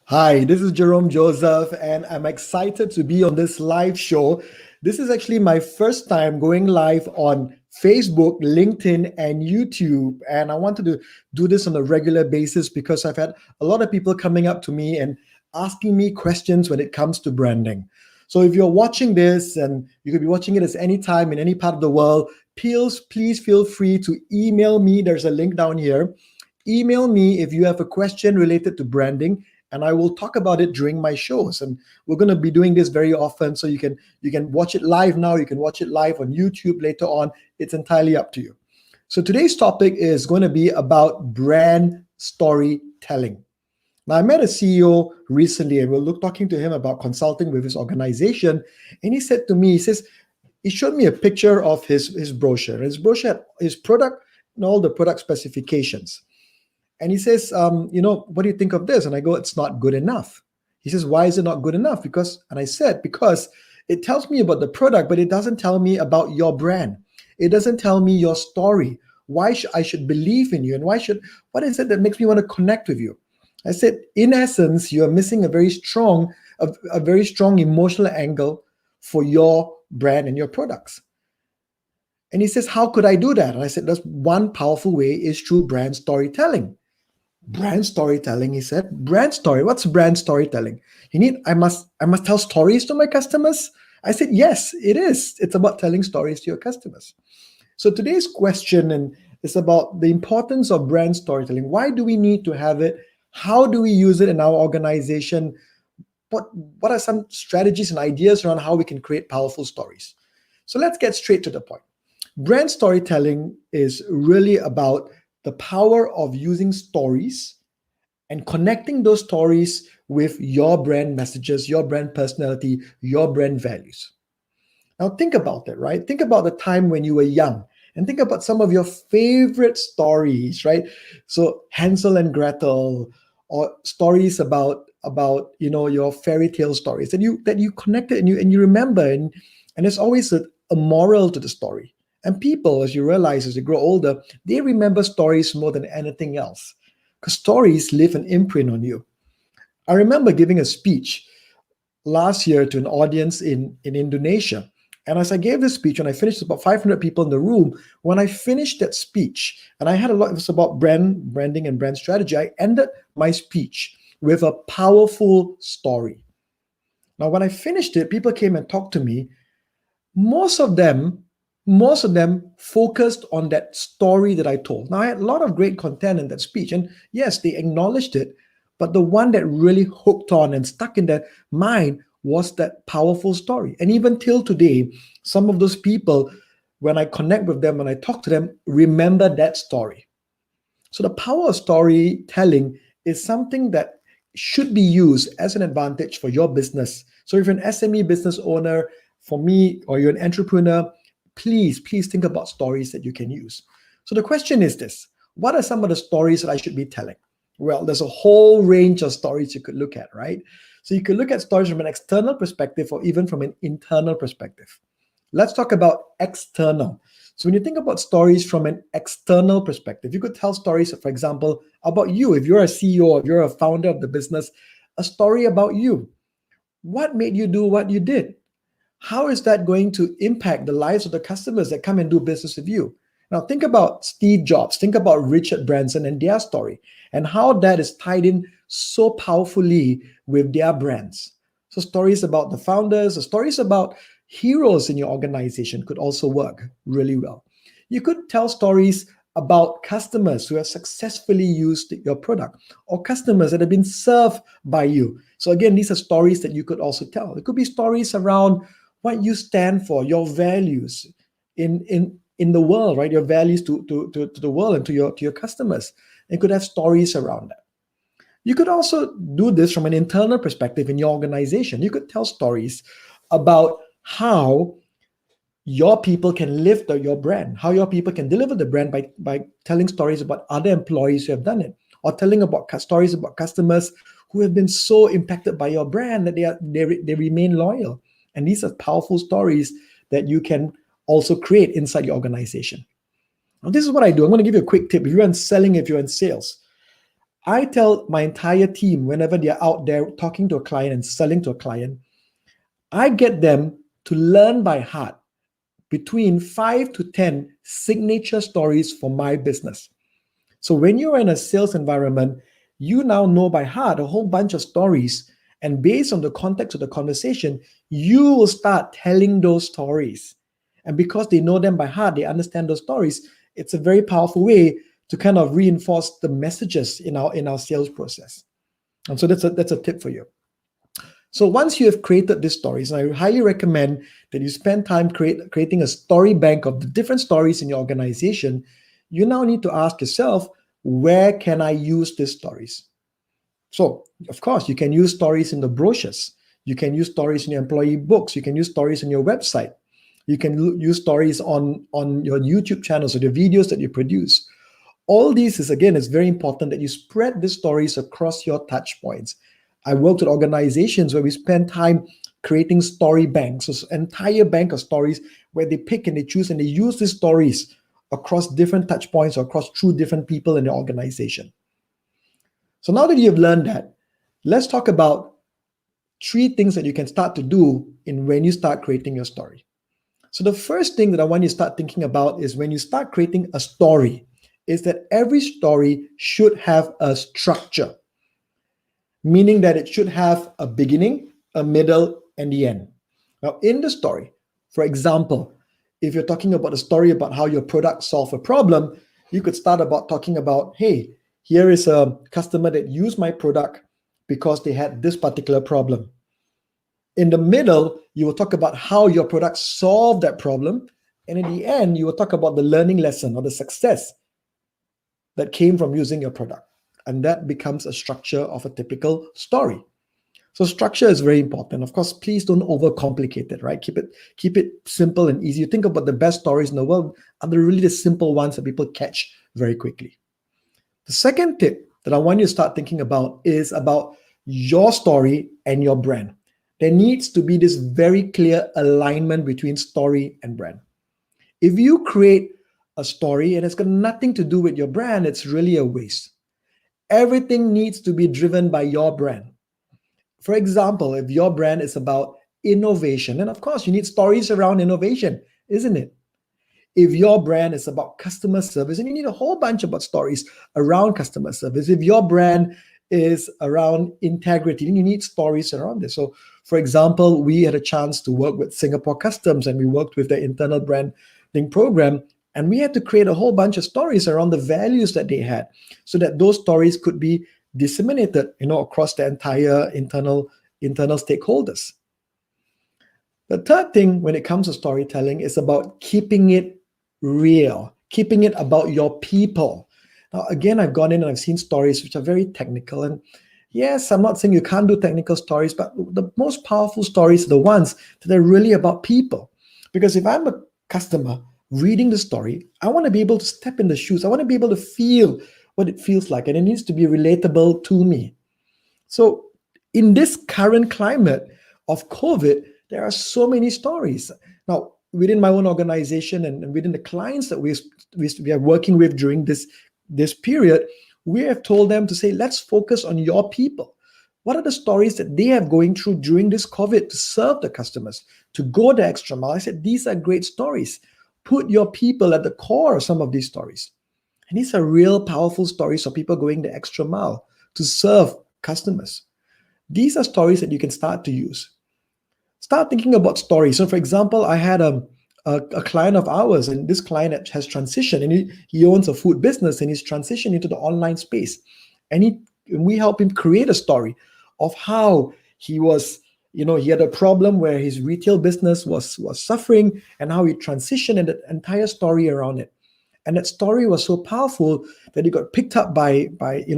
Hi, this is 𝗲𝗍𝗍, and I'm excited to be on this live show. This is actually my first time going live on Facebook, LinkedIn, and YouTube. And I wanted to do this on a regular basis because I've had a lot of people coming up to me and asking me questions when it comes to branding. So if you're watching this, and you could be watching it at any time in any part of the world, please feel free to email me. There's a link down here. Email me if you have a question related to branding, and I will talk about it during my shows. And we're going to be doing this very often, so you can watch it live now. You can watch it live on YouTube later on. It's entirely up to you. So today's topic is going to be about brand storytelling. Now, I met a CEO recently, and we're talking to him about consulting with his organization. And he said to me, he showed me a picture of his brochure. His brochure had his product and all the product specifications. And he says, what do you think of this? And I go, it's not good enough. He says, why is it not good enough? Because it tells me about the product, but it doesn't tell me about your brand. It doesn't tell me your story. Why I should believe in you, and what is it that makes me want to connect with you? I said, in essence, you are missing a very strong emotional angle for your brand and your products. And he says, how could I do that? And I said, there's one powerful way is through brand storytelling. Brand storytelling, he said. Brand story. What's brand storytelling? I must tell stories to my customers? I said, yes, it is. It's about telling stories to your customers. So today's question is about the importance of brand storytelling. Why do we need to have it? How do we use it in our organization? What are some strategies and ideas around how we can create powerful stories? So let's get straight to the point. Brand storytelling is really about the power of using stories and connecting those stories with your brand messages, your brand personality, your brand values. Now think about that, right? Think about the time when you were young, and think about some of your favorite stories, right? So Hansel and Gretel, or stories about your fairy tale stories that you connected and you remember, and there's always a moral to the story. And people, as you realize, as you grow older, they remember stories more than anything else, because stories leave an imprint on you. I remember giving a speech last year to an audience in Indonesia. And as I gave this speech, and I finished, about 500 people in the room, when I finished that speech, and I had it was about branding and brand strategy, I ended my speech with a powerful story. Now, when I finished it, people came and talked to me. Most of them focused on that story that I told. Now, I had a lot of great content in that speech, and yes, they acknowledged it, but the one that really hooked on and stuck in their mind was that powerful story. And even till today, some of those people, when I connect with them, when I talk to them, remember that story. So the power of storytelling is something that should be used as an advantage for your business. So if you're an SME business owner, for me, or you're an entrepreneur, please think about stories that you can use. So the question is this: what are some of the stories that I should be telling? Well, there's a whole range of stories you could look at, right? So you could look at stories from an external perspective or even from an internal perspective. Let's talk about external. So when you think about stories from an external perspective, you could tell stories, for example, about you. If you're a CEO, if you're a founder of the business, a story about you. What made you do what you did? How is that going to impact the lives of the customers that come and do business with you? Now think about Steve Jobs, think about Richard Branson and their story, and how that is tied in so powerfully with their brands. So stories about the founders, or stories about heroes in your organization could also work really well. You could tell stories about customers who have successfully used your product, or customers that have been served by you. So again, these are stories that you could also tell. It could be stories around what you stand for, your values in the world, right? Your values to the world and to your customers. You could have stories around that. You could also do this from an internal perspective in your organization. You could tell stories about how your people can lift your brand, how your people can deliver the brand by telling stories about other employees who have done it, or telling about stories about customers who have been so impacted by your brand that they remain loyal. And these are powerful stories that you can also create inside your organization. Now, this is what I do. I'm going to give you a quick tip. If you're in selling, if you're in sales, I tell my entire team whenever they're out there talking to a client and selling to a client, I get them to learn by heart between 5 to 10 signature stories for my business. So when you're in a sales environment, you now know by heart a whole bunch of stories. And based on the context of the conversation, you will start telling those stories. And because they know them by heart, they understand those stories, it's a very powerful way to kind of reinforce the messages in our sales process. And so that's a tip for you. So once you have created these stories, I highly recommend that you spend time creating a story bank of the different stories in your organization. You now need to ask yourself, where can I use these stories? So, of course, you can use stories in the brochures. You can use stories in your employee books. You can use stories on your website. You can use stories on your YouTube channels or the videos that you produce. All these is, again, it's very important that you spread these stories across your touch points. I worked with organizations where we spend time creating story banks, so an entire bank of stories where they pick and they choose and they use these stories across different touch points or across through different people in the organization. So now that you've learned that, let's talk about 3 things that you can start to do when you start creating your story. So the first thing that I want you to start thinking about is when you start creating a story, is that every story should have a structure, meaning that it should have a beginning, a middle, and the end. Now, in the story, for example, if you're talking about a story about how your product solved a problem, you could start about talking about, hey, here is a customer that used my product because they had this particular problem. In the middle, you will talk about how your product solved that problem. And in the end, you will talk about the learning lesson or the success that came from using your product. And that becomes a structure of a typical story. So structure is very important. Of course, please don't overcomplicate it, right? Keep it simple and easy. You think about the best stories in the world, are the really the simple ones that people catch very quickly. The second tip that I want you to start thinking about is about your story and your brand. There needs to be this very clear alignment between story and brand. If you create a story and it's got nothing to do with your brand, it's really a waste. Everything needs to be driven by your brand. For example, if your brand is about innovation, then of course you need stories around innovation, isn't it? If your brand is about customer service, and you need a whole bunch about stories around customer service. If your brand is around integrity, then you need stories around this. So, for example, we had a chance to work with Singapore Customs, and we worked with their internal branding program, and we had to create a whole bunch of stories around the values that they had, so that those stories could be disseminated, across the entire internal stakeholders. The third thing when it comes to storytelling is about keeping it real, keeping it about your people. Now, again, I've gone in and I've seen stories which are very technical. And yes, I'm not saying you can't do technical stories, but the most powerful stories are the ones that are really about people. Because if I'm a customer reading the story, I want to be able to step in the shoes. I want to be able to feel what it feels like, and it needs to be relatable to me. So in this current climate of COVID, there are so many stories. Now, within my own organization and within the clients that we are working with during this period, we have told them to say, let's focus on your people. What are the stories that they have going through during this COVID to serve the customers, to go the extra mile? I said, these are great stories. Put your people at the core of some of these stories. And these are real powerful stories of people going the extra mile to serve customers. These are stories that you can start to use. Start thinking about stories. So for example, I had a client of ours, and this client has transitioned, and he owns a food business, and he's transitioned into the online space. And we help him create a story of how he was, he had a problem where his retail business was suffering, and how he transitioned, and the entire story around it. And that story was so powerful that it got picked up by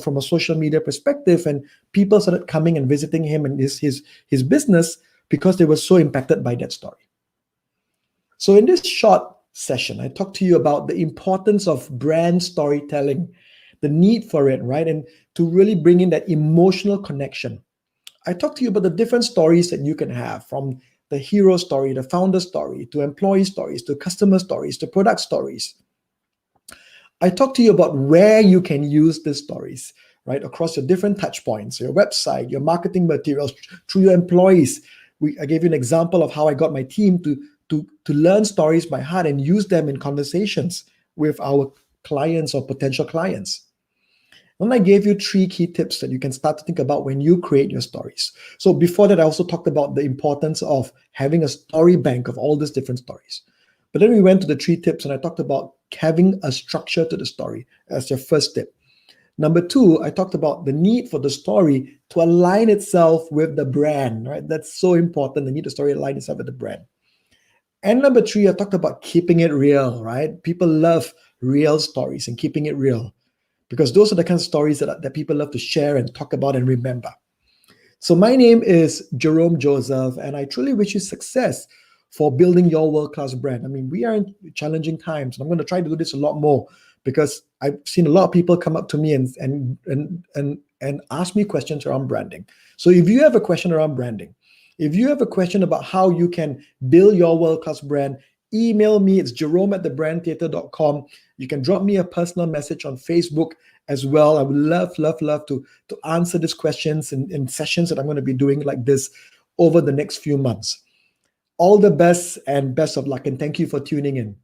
from a social media perspective, and people started coming and visiting him and his business because they were so impacted by that story. So in this short session, I talked to you about the importance of brand storytelling, the need for it, right? And to really bring in that emotional connection. I talked to you about the different stories that you can have, from the hero story, the founder story, to employee stories, to customer stories, to product stories. I talked to you about where you can use these stories, right? Across your different touch points, your website, your marketing materials, through your employees. I gave you an example of how I got my team to learn stories by heart and use them in conversations with our clients or potential clients. And I gave you 3 key tips that you can start to think about when you create your stories. So before that, I also talked about the importance of having a story bank of all these different stories. But then we went to the 3 tips, and I talked about having a structure to the story as your first tip. Number 2, I talked about the need for the story to align itself with the brand, right? That's so important. The need the story align itself with the brand. And number 3, I talked about keeping it real, right? People love real stories and keeping it real, because those are the kind of stories that people love to share and talk about and remember. So my name is Jerome Joseph, and I truly wish you success for building your world-class brand. I mean, we are in challenging times, and I'm going to try to do this a lot more, because I've seen a lot of people come up to me and ask me questions around branding. So if you have a question around branding, if you have a question about how you can build your world-class brand, email me. It's jerome@thebrandtheatre.com. You can drop me a personal message on Facebook as well. I would love to answer these questions in sessions that I'm going to be doing like this over the next few months. All the best and best of luck, and thank you for tuning in.